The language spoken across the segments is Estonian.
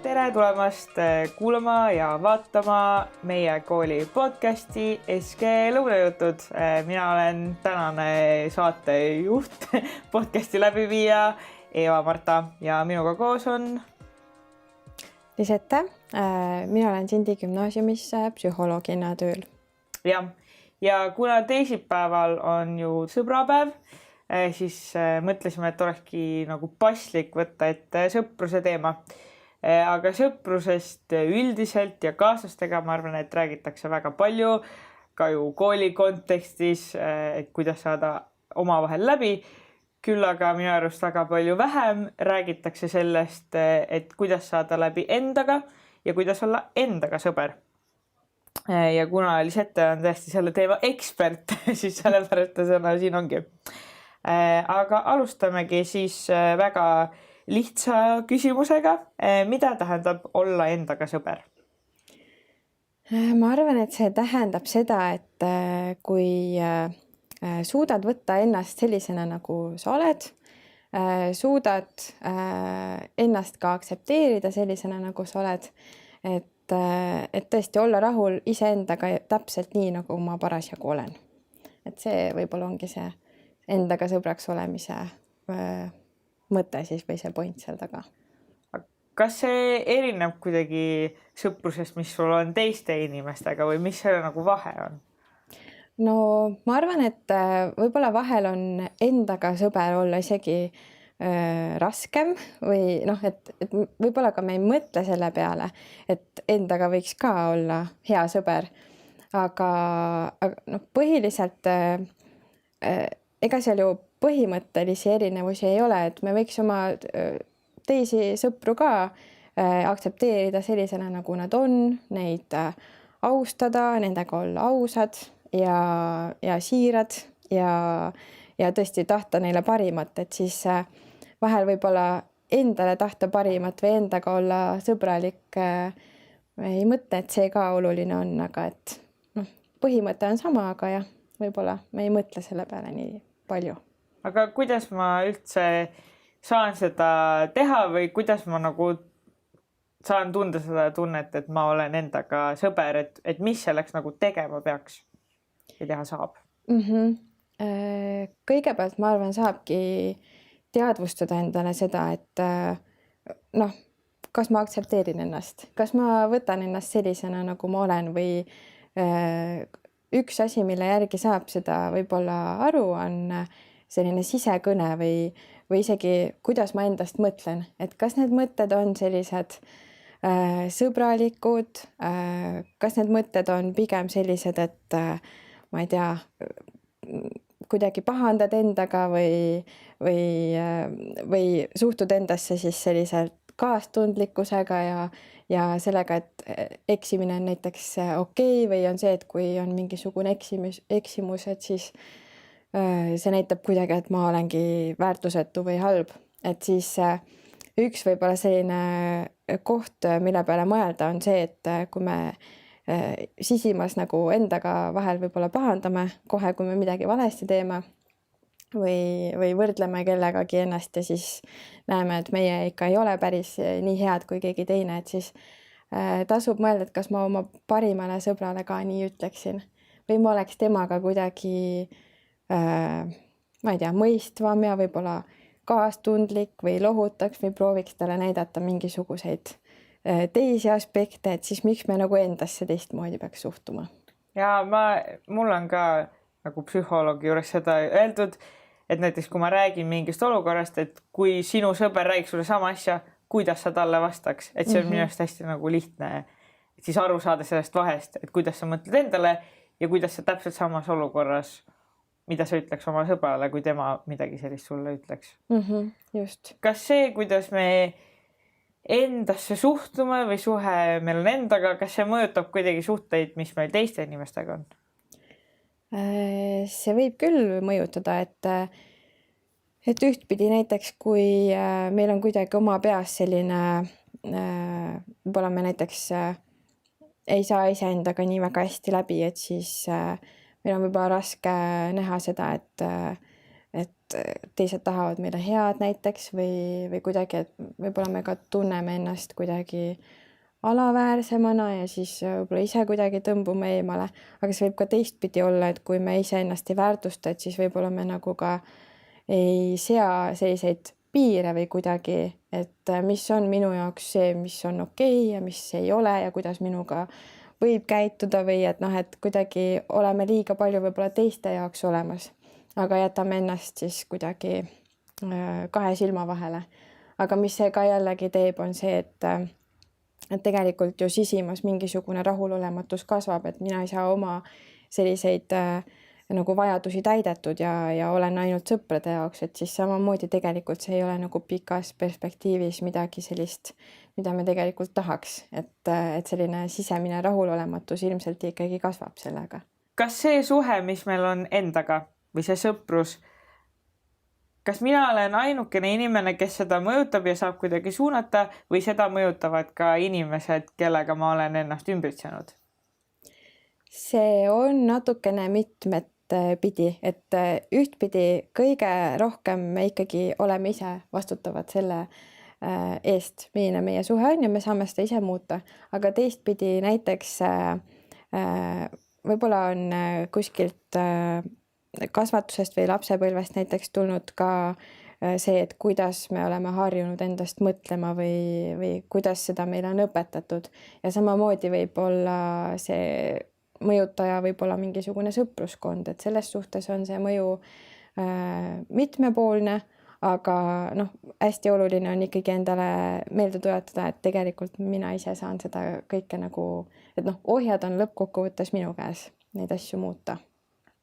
tere tulemast kuulama ja vaatama meie kooli podcasti SG Lõunajutud. Mina olen tänane saatejuht, podcasti läbiviija Eva-Marta ja minuga koos on Lisette. Mina olen Sindi gümnaasiumis psühholoogina tööl. Ja kuna teisipäeval on ju sõbrapäev, siis mõtlesime, et olekski nagu paslik võtta ette sõpruse teema. Aga sõprusest üldiselt ja kaaslastega ma arvan, et räägitakse väga palju, ka ju kooli kontekstis, et kuidas saada omavahel läbi. Küll aga minu arust väga palju vähem räägitakse sellest, et kuidas saada läbi endaga ja kuidas olla endaga sõber. Ja kuna Lisette on tõesti selle teema ekspert, siis sellepärast ta sõna siin ongi. Aga alustamegi siis väga lihtsa küsimusega. Mida tähendab olla endaga sõber? Ma arvan, et see tähendab seda, et kui suudad võtta ennast sellisena, nagu sa oled, suudad ennast ka aktsepteerida sellisena, nagu sa oled, et tõesti olla rahul iseendaga täpselt nii, nagu ma parasjagu olen. Et see võib-olla ongi see endaga sõbraks olemise mõte siis või see point seal taga. Kas see erineb kuidagi sõprusest, mis sul on teiste inimestega või mis selle nagu vahe on? No ma arvan, et võib-olla vahel on endaga sõber olla isegi raskem või et võib-olla ka me ei mõtle selle peale, et endaga võiks ka olla hea sõber. Aga põhiliselt ega seal ju põhimõttelisi erinevusi ei ole, et me võiks oma teisi sõpru ka aktsepteerida sellisena, nagu nad on, neid austada, nendega olla ausad ja siirad ja tõesti tahta neile parimat, et siis vahel võib-olla endale tahta parimat või endaga olla sõbralik ei mõtle, et see ka oluline on, aga et põhimõte on sama, aga jah, võib-olla me ei mõtle selle peale nii palju. Aga kuidas ma üldse saan seda teha või kuidas ma nagu saan tunda seda tunnet, et ma olen endaga sõber, et mis selleks nagu tegema peaks ja teha saab? Kõigepealt ma arvan, saabki teadvustada endale seda, et kas ma aktsepteerin ennast, kas ma võtan ennast sellisena, nagu ma olen või üks asi, mille järgi saab seda võib-olla aru, on selline sisekõne või isegi kuidas ma endast mõtlen, et kas need mõtted on sellised sõbralikud, kas need mõtted on pigem sellised, et ma ei tea, kuidagi pahandad endaga või suhtud endasse siis selliselt kaastundlikkusega ja sellega, et eksimine on näiteks okei või on see, et kui on mingisugune eksimus, et siis see näitab kuidagi, et ma olengi väärtusetu või halb. Et siis üks võib-olla selline koht, mille peale mõelda, on see, et kui me sisimas nagu endaga vahel võib-olla pahandame kohe, kui me midagi valesti teeme või võrdleme kellegagi ennast ja siis näeme, et meie ikka ei ole päris nii head kui keegi teine, et siis tasub mõelda, et kas ma oma parimale sõbrale ka nii ütleksin või ma oleks temaga kuidagi ma ei tea, mõistvam ja võib-olla kaastundlik või lohutaks või prooviks talle näidata mingisuguseid teisi aspekte, et siis miks me nagu endasse teistmoodi peaks suhtuma. Ja mul on ka nagu psühholoogi juures seda öeldud, et näiteks kui ma räägin mingist olukorrast, et kui sinu sõber räägiks sulle sama asja, kuidas sa talle vastaks, et see on minu arust hästi nagu lihtne, et siis aru saada sellest vahest, et kuidas sa mõtled endale ja kuidas sa täpselt samas olukorras, mida sa ütleks oma sõbrale, kui tema midagi sellist sulle ütleks. Just. Kas see, kuidas me endasse suhtume või suhe meil on endaga, kas see mõjutab kuidagi suhteid, mis meil teiste inimestega on? See võib küll mõjutada, et ühtpidi näiteks, kui meil on kuidagi oma peas selline, võib-olla me näiteks ei saa iseendaga nii väga hästi läbi, et siis meil on võib-olla raske näha seda, et teised tahavad meile head näiteks või kuidagi, et võib-olla me ka tunneme ennast kuidagi alaväärsemana ja siis võib-olla ise kuidagi tõmbume eemale, aga see võib ka teistpidi olla, et kui me iseennast ei väärtusta, et siis võib-olla me nagu ka ei sea selliseid piire või kuidagi, et mis on minu jaoks see, mis on okei ja mis ei ole ja kuidas minuga võib käituda või et noh, et kuidagi oleme liiga palju võib-olla teiste jaoks olemas, aga jätame ennast siis kuidagi kahe silma vahele. Aga mis see ka jällegi teeb, on see, et tegelikult ju sisimas mingisugune rahulolematus kasvab, et mina ei saa oma selliseid nagu vajadusi täidetud ja olen ainult sõprade jaoks, et siis samamoodi tegelikult see ei ole nagu pikas perspektiivis midagi sellist, mida me tegelikult tahaks, et selline sisemine rahulolematus ilmselt ikkagi kasvab sellega. Kas see suhe, mis meil on endaga või see sõprus, kas mina olen ainukene inimene, kes seda mõjutab ja saab kuidagi suunata või seda mõjutavad ka inimesed, kellega ma olen ennast ümbritsenud? See on natukene mitmet pidi, et ühtpidi kõige rohkem me ikkagi oleme ise vastutavad selle eest, milline meie suhe on ja me saame seda ise muuta, aga teistpidi näiteks võib-olla on kuskilt kasvatusest või lapsepõlvest näiteks tulnud ka see, et kuidas me oleme harjunud endast mõtlema või kuidas seda meile on õpetatud ja samamoodi võib olla see mõjutaja võib olla mingisugune sõpruskond, et selles suhtes on see mõju mitmepoolne, aga noh, hästi oluline on ikkagi endale meelde tuletada, et tegelikult mina ise saan seda kõike nagu, et noh, ohjad on lõppkokkuvõttes minu käes neid asju muuta.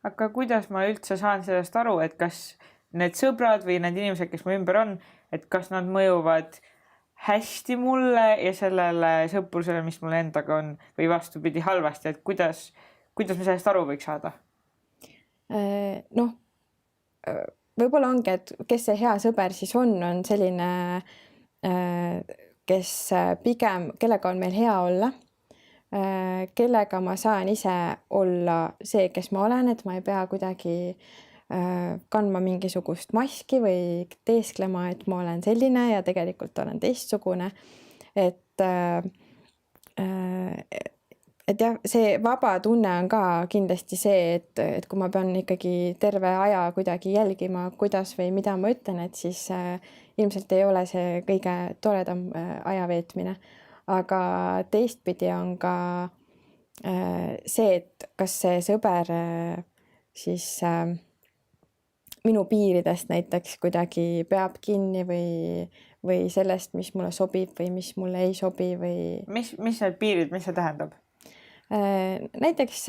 Aga kuidas ma üldse saan sellest aru, et kas need sõbrad või need inimesed, kes mu ümber on, et kas nad mõjuvad hästi mulle ja sellele sõprusele, mis mul endaga on või vastupidi halvasti, et kuidas me sellest aru võiks saada? Noh, võib-olla ongi, et kes see hea sõber siis on selline, kes pigem, kellega on meil hea olla, kellega ma saan ise olla see, kes ma olen, et ma ei pea kuidagi kandma mingisugust maski või teesklema, et ma olen selline ja tegelikult olen teistsugune. Et jah, see vaba tunne on ka kindlasti see, et kui ma pean ikkagi terve aja kuidagi jälgima, kuidas või mida ma ütlen, et siis ilmselt ei ole see kõige toredam aja veetmine. Aga teistpidi on ka see, et kas see sõber siis minu piiridest näiteks kuidagi peab kinni või sellest, mis mulle sobib või mis mulle ei sobi või... Mis need piirid, mis see tähendab? Näiteks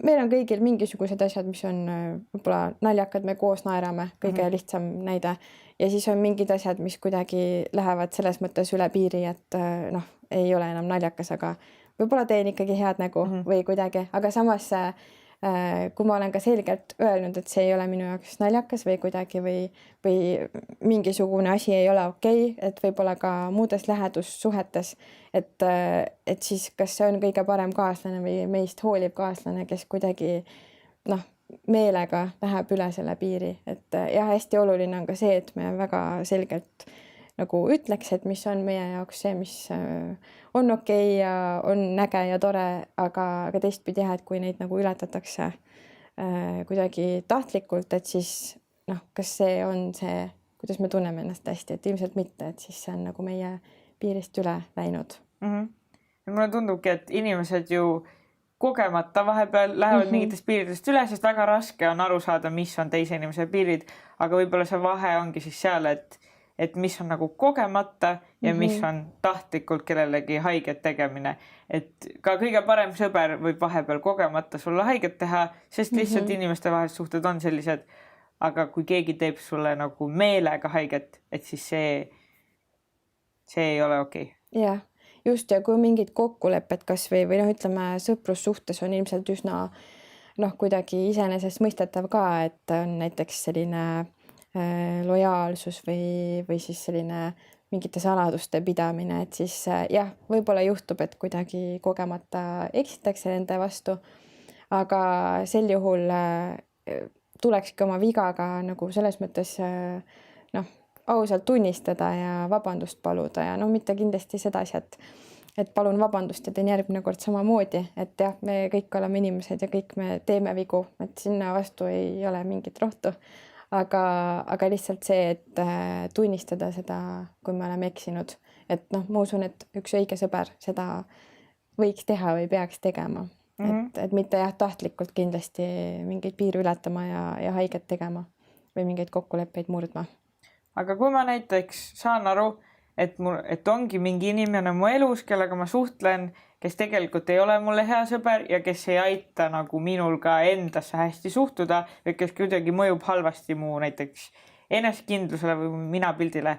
meil on kõigil mingisugused asjad, mis on võib-olla naljakad, me koos naerame, kõige lihtsam näide. Ja siis on mingid asjad, mis kuidagi lähevad selles mõttes üle piiri, et noh, ei ole enam naljakas, aga võib-olla teen ikkagi head nägu või kuidagi, aga samas kui ma olen ka selgelt öelnud, et see ei ole minu jaoks naljakas või kuidagi või mingisugune asi ei ole okei, et võib-olla ka muudes lähedussuhetes, et siis kas see on kõige parem kaaslane või meist hooliv kaaslane, kes kuidagi noh, meelega läheb üle selle piiri, et jah, hästi oluline on ka see, et me väga selgelt nagu ütleks, et mis on meie jaoks see, mis on okei ja on äge ja tore, aga teistpidi jah, et kui neid nagu ületatakse kuidagi tahtlikult, et siis noh, kas see on see, kuidas me tunneme ennast hästi, et ilmselt mitte, et siis see on nagu meie piirist üle läinud. Mulle tundubki, et inimesed ju kogemata vahepeal lähevad mingitest piiridest üle, sest väga raske on aru saada, mis on teise inimese piirid, aga võib-olla see vahe ongi siis seal, et mis on nagu kogemata ja mis on tahtlikult kellelegi haiget tegemine. Et ka kõige parem sõber võib vahepeal kogemata sulle haiget teha, sest lihtsalt inimeste vahelised suhted on sellised, aga kui keegi teeb sulle nagu meelega haiget, et siis see ei ole okei. Jah, just ja kui mingid kokkulepped kas või noh, ütleme sõprussuhtes on ilmselt üsna noh, kuidagi iseenesest mõistetav ka, et on näiteks selline lojaalsus või siis selline mingite saladuste pidamine, et siis jah, võib-olla juhtub, et kuidagi kogemata eksitakse nende vastu, aga sel juhul tulekski oma viga ka nagu selles mõttes noh, ausalt tunnistada ja vabandust paluda ja no mitte kindlasti sedasi, et palun vabandust ja teen järgmine kord samamoodi, et jah, me kõik oleme inimesed ja kõik me teeme vigu, et sinna vastu ei ole mingit rohtu. Aga lihtsalt see, et tunnistada seda, kui me oleme eksinud, et noh, ma usun, et üks õige sõber seda võiks teha või peaks tegema. Et mitte jah, tahtlikult kindlasti mingeid piire ületama ja haiget tegema või mingeid kokkuleppeid murdma. Aga kui ma näiteks saan aru, et ongi mingi inimene mu elus, kellega ma suhtlen, kes tegelikult ei ole mulle hea sõber ja kes ei aita nagu minul ka endasse hästi suhtuda või kes kuidagi mõjub halvasti mu näiteks enesekindlusele või minapildile.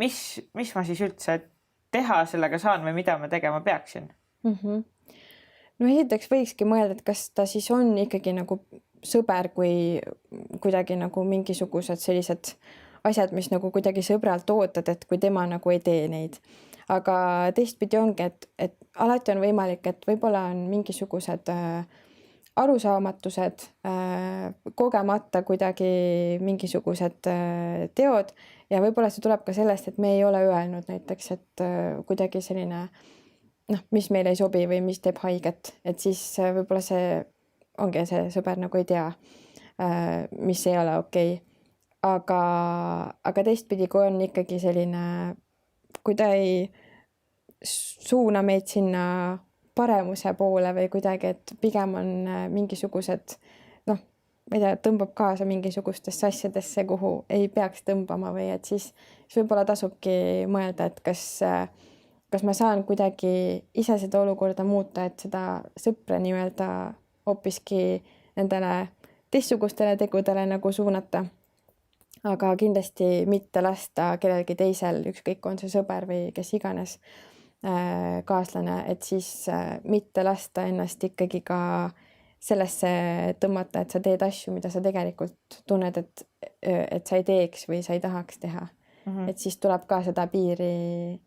Mis ma siis üldse teha sellega saan või mida ma tegema peaksin? No esiteks võikski mõelda, et kas ta siis on ikkagi nagu sõber, kui kuidagi nagu mingisugused sellised asjad, mis nagu kuidagi sõbralt ootad, et kui tema nagu ei tee neid. Aga teistpidi ongi, et alati on võimalik, et võib-olla on mingisugused arusaamatused, kogemata kuidagi mingisugused teod ja võib-olla see tuleb ka sellest, et me ei ole öelnud näiteks, et kuidagi selline mis meil ei sobi või mis teeb haiget, et siis võib-olla see ongi see sõber nagu ei tea, mis ei ole okei. Aga teistpidi, kui on ikkagi selline, kui ta ei suuna meid sinna paremuse poole või kuidagi, et pigem on mingisugused, ma ei tea, tõmbab kaasa mingisugustesse asjadesse, kuhu ei peaks tõmbama või et siis võib-olla tasubki mõelda, et kas ma saan kuidagi ise seda olukorda muuta, et seda sõpra nii-öelda hoopiski nendele teistsugustele tegudele nagu suunata. Aga kindlasti mitte lasta kellelgi teisel, ükskõik on see sõber või kes iganes kaaslane, et siis mitte lasta ennast ikkagi ka sellesse tõmmata, et sa teed asju, mida sa tegelikult tunned, et sa ei teeks või sa ei tahaks teha. Et siis tuleb ka seda piiri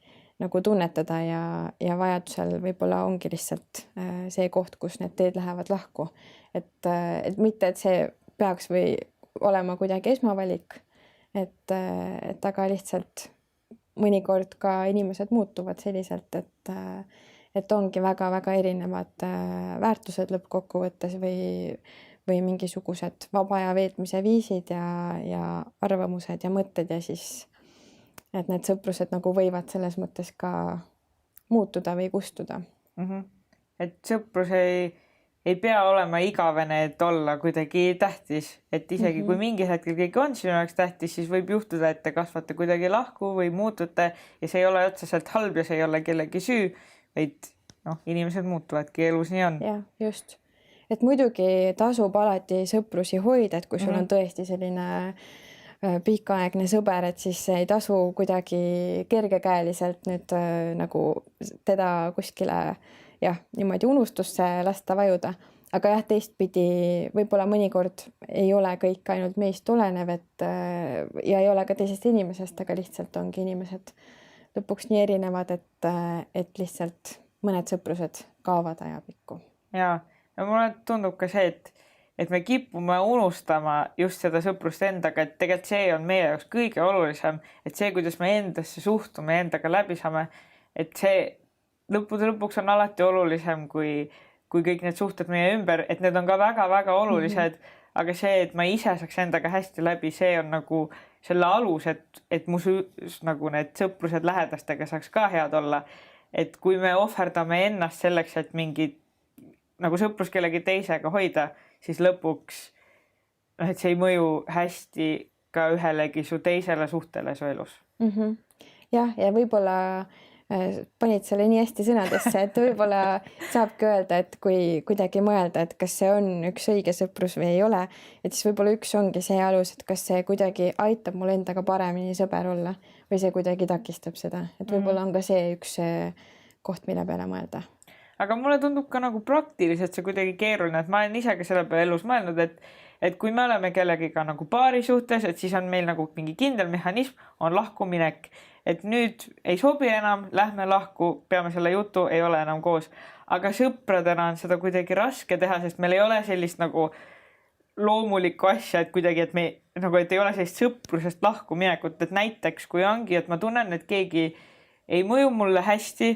nagu tunnetada ja vajadusel võib-olla ongi lihtsalt see koht, kus need teed lähevad lahku. Et mitte, et see peaks või olema kuidagi esmavalik, et aga lihtsalt mõnikord ka inimesed muutuvad selliselt, et ongi väga-väga erinevad väärtused lõppkokkuvõttes või mingisugused vaba aja veetmise viisid ja arvamused ja mõtted ja siis et need sõprused nagu võivad selles mõttes ka muutuda või kustuda. Et sõprus ei pea olema igavene, et olla kuidagi tähtis, et isegi kui mingi hetkel keegi on sinu jaoks tähtis, siis võib juhtuda, et te kasvate kuidagi lahku või muutute ja see ei ole otseselt halb ja see ei ole kellegi süü, vaid inimesed muutuvadki, elus nii on. Jah, just. Et muidugi tasub alati sõprusi hoida, et kui sul on tõesti selline pikaaegne sõber, et siis ei tasu kuidagi kergekäeliselt nüüd nagu teda kuskile niimoodi unustusse lasta vajuda. Aga jah, teistpidi võib-olla mõnikord ei ole kõik ainult meist olenev, ja ei ole ka teisest inimesest, aga lihtsalt ongi inimesed lõpuks nii erinevad, et lihtsalt mõned sõprused kaovad ajapikku. Ja mulle tundub ka see, et me kipume unustama just seda sõprust endaga, et tegelikult see on meie jaoks kõige olulisem, et see, kuidas me endasse suhtume, endaga läbi saame, et see lõppude lõpuks on alati olulisem kui kõik need suhted meie ümber, et need on ka väga-väga olulised, aga see, et ma ise saaks endaga hästi läbi, see on nagu selle alus, et mu nagu need sõprused lähedastega saaks ka head olla. Et kui me ohverdame ennast selleks, et mingid nagu sõprus kellegi teisega hoida, siis lõpuks et see ei mõju hästi ka ühelegi su teisele suhtele su elus. Jah, ja võib-olla panid selle nii hästi sõnadesse, et võib-olla saabki öelda, et kui kuidagi mõelda, et kas see on üks õige sõprus või ei ole, et siis võib-olla üks ongi see alus, et kas see kuidagi aitab mul endaga paremini sõber olla või see kuidagi takistab seda, et võib-olla on ka see üks koht, mille peale mõelda. Aga mulle tundub ka nagu praktiliselt see kuidagi keeruline, et ma olen ise ka selle peale elus mõelnud, et kui me oleme kellegiga nagu paari suhtes, et siis on meil nagu mingi kindel mehhanism, on lahkuminek, et nüüd ei sobi enam, lähme lahku, peame selle jutu, ei ole enam koos. Aga sõpradena on seda kuidagi raske teha, sest meil ei ole sellist nagu loomulikku asja, et kuidagi, et me nagu, et ei ole sellist sõprusest lahku minekut, et näiteks kui ongi, et ma tunnen, et keegi ei mõju mulle hästi,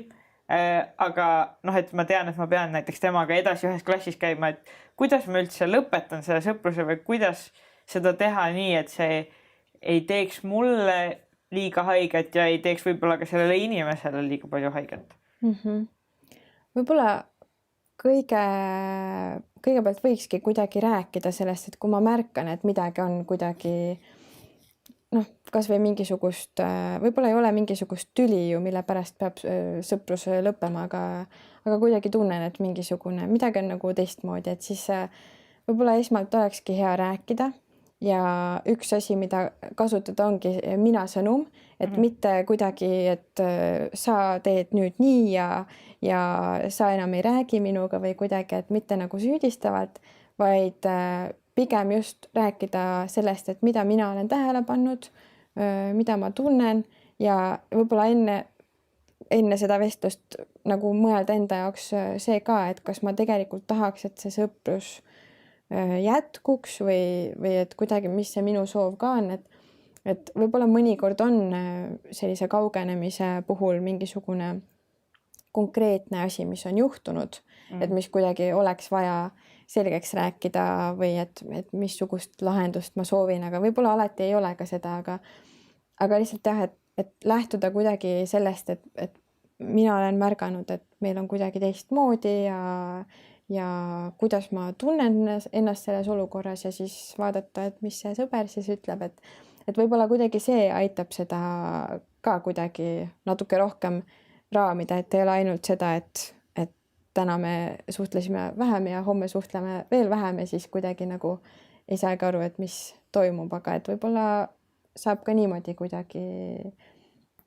aga noh, et ma tean, et ma pean näiteks temaga edasi ühes klassis käima, et kuidas ma üldse lõpetan selle sõpruse või kuidas seda teha nii, et see ei teeks mulle liiga haiget ja ei teeks võib-olla ka sellele inimesele liiga palju haiget. Võib-olla kõigepealt võikski kuidagi rääkida sellest, et kui ma märkan, et midagi on kuidagi noh, kas või mingisugust, võib-olla ei ole mingisugust tüli ju, mille pärast peab sõprus lõppema, aga kuidagi tunnen, et mingisugune midagi on nagu teistmoodi, et siis võib-olla esmalt olekski hea rääkida ja üks asi, mida kasutada, ongi mina sõnum, et mitte kuidagi, et sa teed nüüd nii ja sa enam ei räägi minuga või kuidagi, et mitte nagu süüdistavalt, vaid pigem just rääkida sellest, et mida mina olen tähele pannud, mida ma tunnen ja võib-olla enne seda vestlust nagu mõelda enda jaoks see ka, et kas ma tegelikult tahaks, et see sõprus jätkuks või et kuidagi, mis see minu soov ka on, et võib-olla mõnikord on sellise kaugenemise puhul mingisugune konkreetne asi, mis on juhtunud, et mis kuidagi oleks vaja selgeks rääkida või et missugust lahendust ma soovin, aga võib-olla alati ei ole ka seda, aga lihtsalt jah, et lähtuda kuidagi sellest, et mina olen märganud, et meil on kuidagi teistmoodi ja kuidas ma tunnen ennast selles olukorras ja siis vaadata, et mis see sõber siis ütleb, et võib-olla kuidagi see aitab seda ka kuidagi natuke rohkem raamida, et ei ole ainult seda, et täna me suhtlesime vähem ja homme suhtleme veel vähem ja siis kuidagi nagu ei saagi aru, et mis toimub, aga et võib-olla saab ka niimoodi kuidagi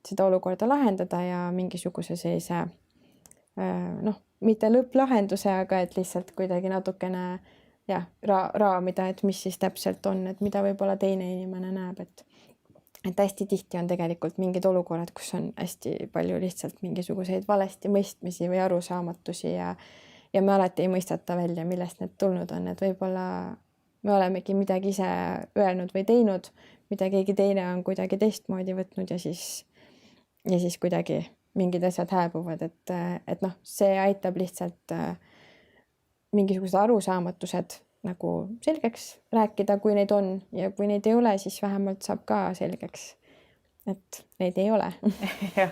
seda olukorda lahendada ja mingisuguse sellise noh, mitte lõpplahenduse, aga et lihtsalt kuidagi natukene jah, raamida, et mis siis täpselt on, et mida võib-olla teine inimene näeb, et hästi tihti on tegelikult mingid olukorrad, kus on hästi palju lihtsalt mingisuguseid valesti mõistmisi või arusaamatusi ja me alati ei mõistata välja, millest need tulnud on, et võib-olla me olemegi midagi ise öelnud või teinud, mida keegi teine on kuidagi teistmoodi võtnud ja siis kuidagi mingid asjad hääbuvad, et noh, see aitab lihtsalt mingisugused arusaamatused nagu selgeks rääkida, kui neid on ja kui neid ei ole, siis vähemalt saab ka selgeks, et neid ei ole. Jah,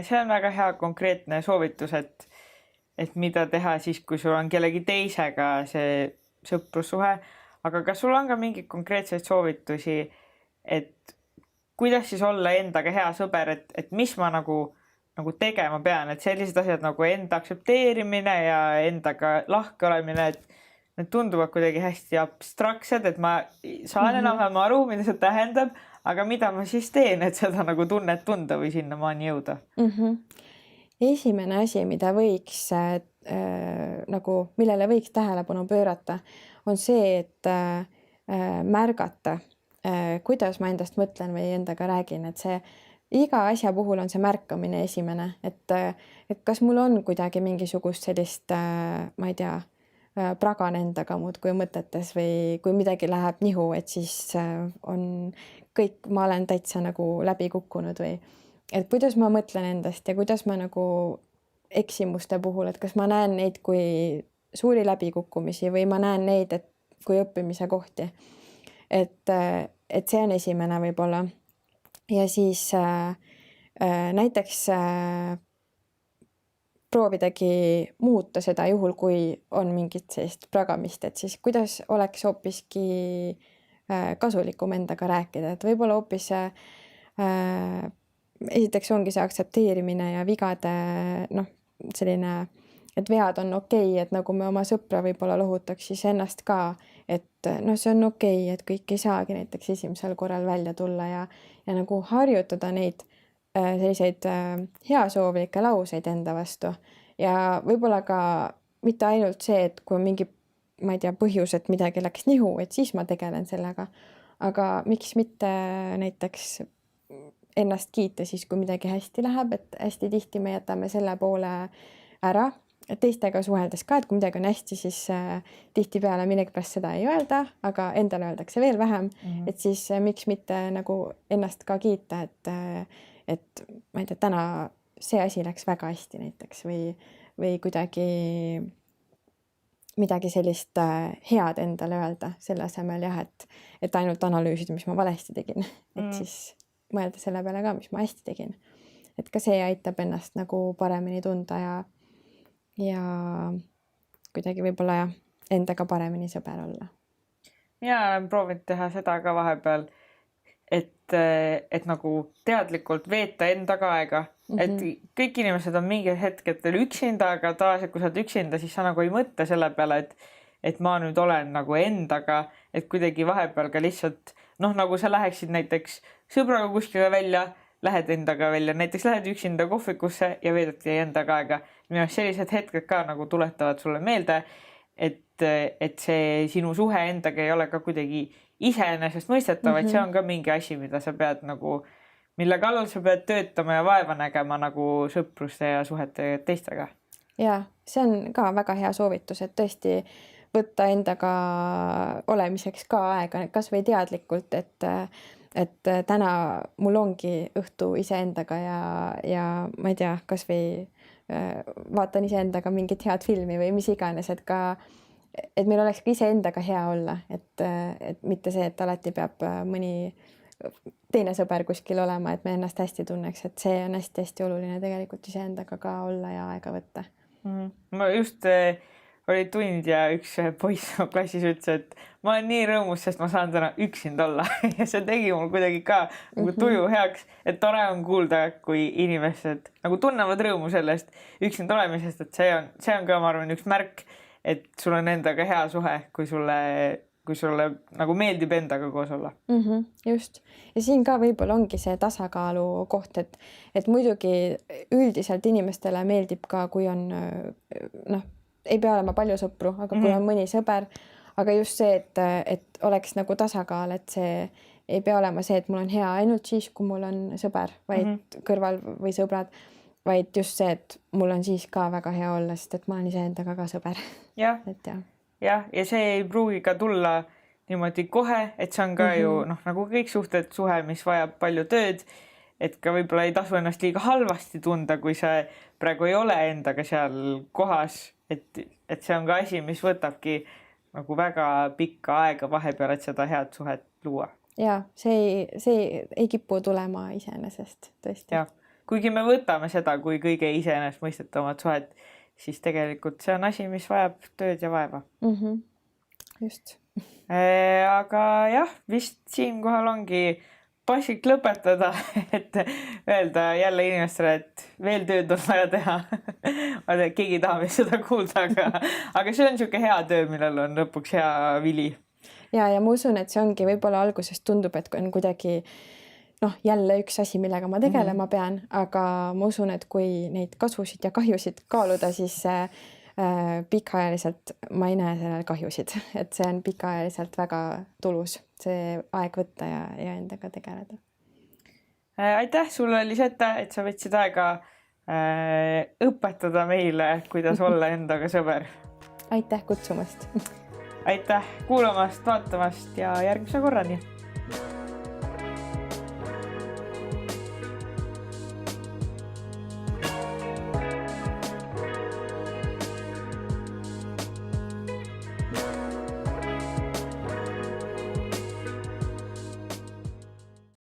see on väga hea konkreetne soovitus, et mida teha siis, kui sul on kellegi teisega see sõprussuhe, aga kas sul on ka mingeid konkreetseid soovitusi, et kuidas siis olla endaga hea sõber, et mis ma nagu tegema pean, et sellised asjad nagu enda aktsepteerimine ja endaga lahke olemine, et need tunduvad kuidagi hästi abstraktsed, et ma saan enam-vähem aru, mida see tähendab, aga mida ma siis teen, et seda nagu tunnet tunda või sinnamaani jõuda? Esimene asi, mida võiks nagu, millele võiks tähelepanu pöörata, on see, et märgata, kuidas ma endast mõtlen või endaga räägin, et see iga asja puhul on see märkamine esimene, et kas mul on kuidagi mingisugust sellist, ma ei tea, pragan endaga muudkui mõtetes või kui midagi läheb nihu, et siis on kõik, ma olen täitsa nagu läbi kukkunud või et kuidas ma mõtlen endast ja kuidas ma nagu eksimuste puhul, et kas ma näen neid kui suuri läbikukkumisi või ma näen neid, et kui õppimise kohti. Et see on esimene võib-olla ja siis näiteks proovidagi muuta seda juhul, kui on mingit sellist pragamist, et siis kuidas oleks hoopiski kasulikum endaga rääkida, et võib-olla hoopis esiteks ongi see aktsepteerimine ja vigade noh, selline, et vead on okei, et nagu me oma sõpra võib-olla lohutaks siis ennast ka, et noh, see on okei, et kõik ei saagi näiteks esimesel korral välja tulla ja nagu harjutada neid selliseid heasoovlikke lauseid enda vastu ja võib-olla ka mitte ainult see, et kui on mingi, ma ei tea, põhjus, et midagi läks nihu, et siis ma tegelen sellega, aga miks mitte näiteks ennast kiita siis, kui midagi hästi läheb, et hästi tihti me jätame selle poole ära, teistega suheldes ka, et kui midagi on hästi, siis tihtipeale millegipärast seda ei öelda, aga endale öeldakse veel vähem, et siis miks mitte nagu ennast ka kiita, et ma ei tea, täna see asi läks väga hästi näiteks või kuidagi midagi sellist head endale öelda selle asemel jah, et ainult analüüsida, mis ma valesti tegin, et siis mõelda selle peale ka, mis ma hästi tegin. Et ka see aitab ennast nagu paremini tunda ja kuidagi võib-olla jah, endaga paremini sõber olla. Mina olen proovinud teha seda ka vahepeal, et nagu teadlikult veeta endaga aega, et kõik inimesed on mingi hetkedel üksinda, aga tavaliselt kui sa oled üksinda, siis sa nagu ei mõtle selle peale, et ma nüüd olen nagu endaga, et kuidagi vahepeal ka lihtsalt nagu sa läheksid näiteks sõbraga kuskile välja, lähed endaga välja, näiteks lähed üksinda kohvikusse ja veedadki endaga aega. Minu arust sellised hetked ka nagu tuletavad sulle meelde, et see sinu suhe endaga ei ole ka kuidagi iseenesest mõistetav, et see on ka mingi asi, mida sa pead nagu, mille kallal sa pead töötama ja vaeva nägema nagu sõpruste ja suhete teistega. Ja see on ka väga hea soovitus, et tõesti võtta endaga olemiseks ka aega, kas või teadlikult, et täna mul ongi õhtu iseendaga ja ma ei tea, kas või vaatan iseendaga mingit head filmi või mis iganes, et meil oleks ka iseendaga hea olla, et mitte see, et alati peab mõni teine sõber kuskil olema, et me ennast hästi tunneks, et see on hästi-hästi oluline tegelikult iseendaga ka olla ja aega võtta. Ma just oli tund ja üks poiss klassis ütles, et ma olen nii rõõmus, sest ma saan täna üksinda olla ja see tegi mul kuidagi ka nagu tuju heaks, et tore on kuulda, kui inimesed nagu tunnevad rõõmu sellest üksinda olemisest, et see on ka, ma arvan, üks märk, et sul on endaga hea suhe, kui sulle nagu meeldib endaga koos olla. Just. Ja siin ka võib-olla ongi see tasakaalu koht, et muidugi üldiselt inimestele meeldib ka, kui on ei pea olema palju sõpru, aga kui on mõni sõber, aga just see, et oleks nagu tasakaal, et see ei pea olema see, et mul on hea ainult siis, kui mul on sõber, vaid kõrval või sõbrad, vaid just see, et mul on siis ka väga hea olla, sest et ma olen iseendaga ka sõber. Ja see ei pruugi ka tulla niimoodi kohe, et see on ka ju nagu kõik suhe, mis vajab palju tööd, et ka võib-olla ei tasu ennast liiga halvasti tunda, kui sa praegu ei ole endaga seal kohas, et see on ka asi, mis võtabki nagu väga pikka aega vahepeal, et seda head suhet luua. Ja see ei kipu tulema iseenesest, tõesti. Ja, kuigi me võtame seda kui kõige iseenesest mõistetavat suhet, siis tegelikult see on asi, mis vajab tööd ja vaeva. Just. Aga jah, vist siinkohal ongi paslik lõpetada, et öelda jälle inimestele, et veel tööd on vaja teha. Keegi ei taha meil seda kuulda, aga see on niisugune hea töö, millel on lõpuks hea vili. Ja ma usun, et see ongi võib-olla algusest tundub, et on kuidagi jälle üks asi, millega ma tegelema pean, aga ma usun, et kui neid kasusid ja kahjusid kaaluda, siis pikaajaliselt ma ei näe sellel kahjusid, et see on pikaajaliselt väga tulus see aeg võtta ja endaga tegeleda. Aitäh sulle, Lisette, et sa võtsid aega õpetada meile, kuidas olla endaga sõber. Aitäh kutsumast. Aitäh kuulamast, vaatamast ja järgmise korrani.